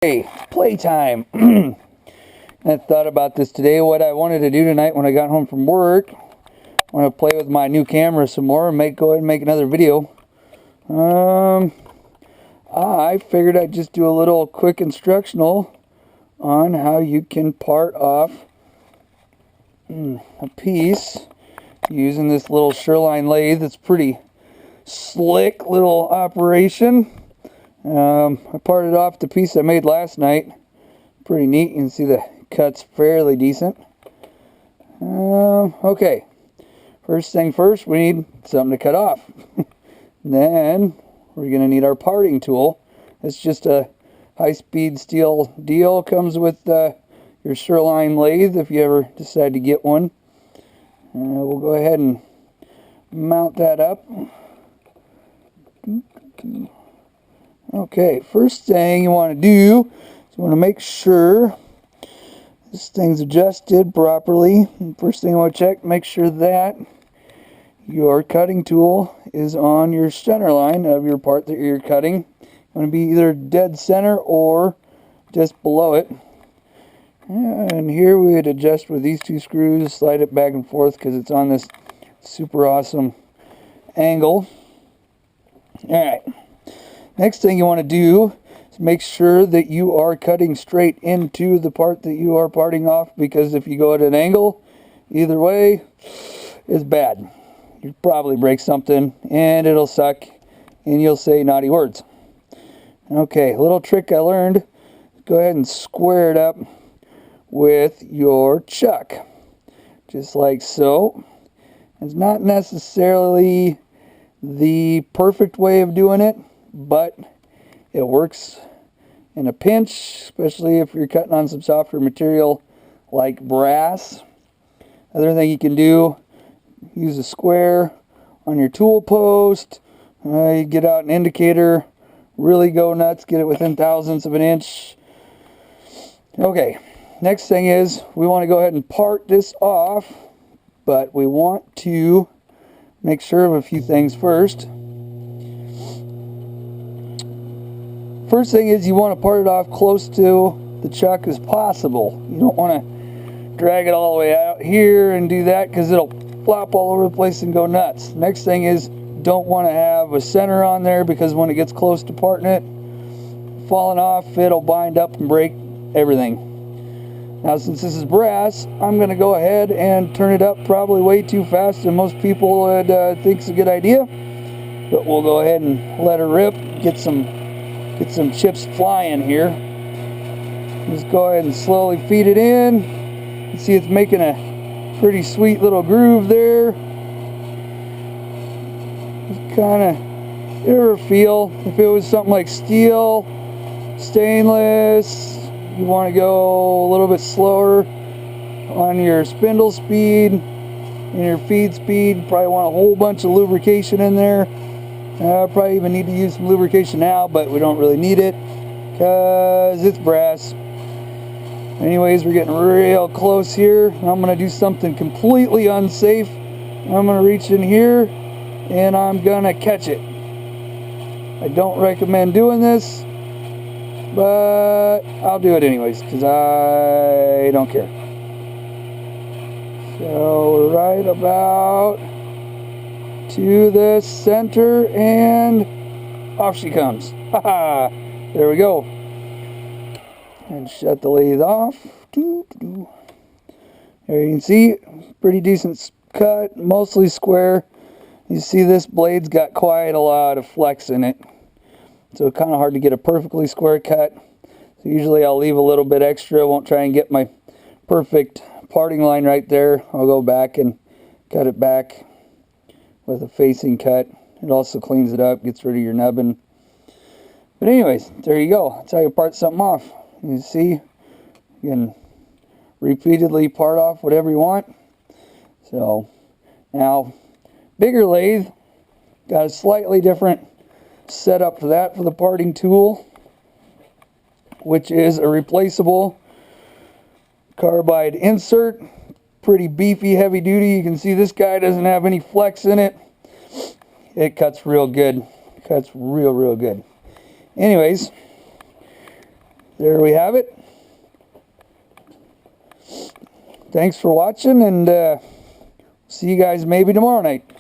Hey, playtime. I thought about this today, what I wanted to do tonight when I got home from work. I want to play with my new camera some more and go ahead and make another video. I figured I'd just do a little quick instructional on how you can part off a piece using this little Sherline lathe. It's pretty slick little operation. I parted off the piece I made last night. Pretty neat. You can see the cut's fairly decent. Okay, first thing first, we need something to cut off. Then we're going to need our parting tool. It's just a high-speed steel deal. Comes with your Sherline lathe if you ever decide to get one. We'll go ahead and mount that up. Okay, first thing you want to do is you want to make sure this thing's adjusted properly. First thing you want to check, make sure that your cutting tool is on your center line of your part that you're cutting. You want to be either dead center or just below it. And here we would adjust with these two screws, slide it back and forth because it's on this super awesome angle. Alright, next thing you want to do is make sure that you are cutting straight into the part that you are parting off, because if you go at an angle, either way, it's bad. You'll probably break something and it'll suck and you'll say naughty words. Okay, a little trick I learned. Go ahead and square it up with your chuck. Just like so. It's not necessarily the perfect way of doing it, but it works in a pinch, especially if you're cutting on some softer material like brass. Other thing you can do, use a square on your tool post. You get out an indicator, really go nuts, get it within thousandths of an inch. Okay, next thing is we want to go ahead and part this off, but we want to make sure of a few things first. First thing is you want to part it off close to the chuck as possible. You don't want to drag it all the way out here and do that because it'll flop all over the place and go nuts. Next thing is don't want to have a center on there, because when it gets close to parting it, falling off, it'll bind up and break everything. Now, since this is brass, I'm going to go ahead and turn it up probably way too fast than most people would think is a good idea. But we'll go ahead and let her rip, get some chips flying here. Just go ahead and slowly feed it in. You see it's making a pretty sweet little groove there. Just kind of give her a feel. If it was something like steel, stainless, you want to go a little bit slower on your spindle speed and your feed speed. You probably want a whole bunch of lubrication in there. Probably even need to use some lubrication now, but we don't really need it because it's brass. Anyways, we're getting real close here. I'm going to do something completely unsafe. I'm going to reach in here and I'm going to catch it. I don't recommend doing this, but I'll do it anyways because I don't care. So we're right about to the center and off she comes. Haha! There we go. And shut the lathe off. There you can see, pretty decent cut, mostly square. You see this blade's got quite a lot of flex in it, so it's kind of hard to get a perfectly square cut. So usually I'll leave a little bit extra. Won't try and get my perfect parting line right there. I'll go back and cut it back with a facing cut. It also cleans it up, gets rid of your nubbin. But anyways, there you go. That's how you part something off. You see, you can repeatedly part off whatever you want. So now, bigger lathe, got a slightly different setup for that, for the parting tool, which is a replaceable carbide insert. Pretty beefy, heavy duty. You can see this guy doesn't have any flex in it. It cuts real good. Cuts real good. Anyways, there we have it. Thanks for watching, and see you guys maybe tomorrow night.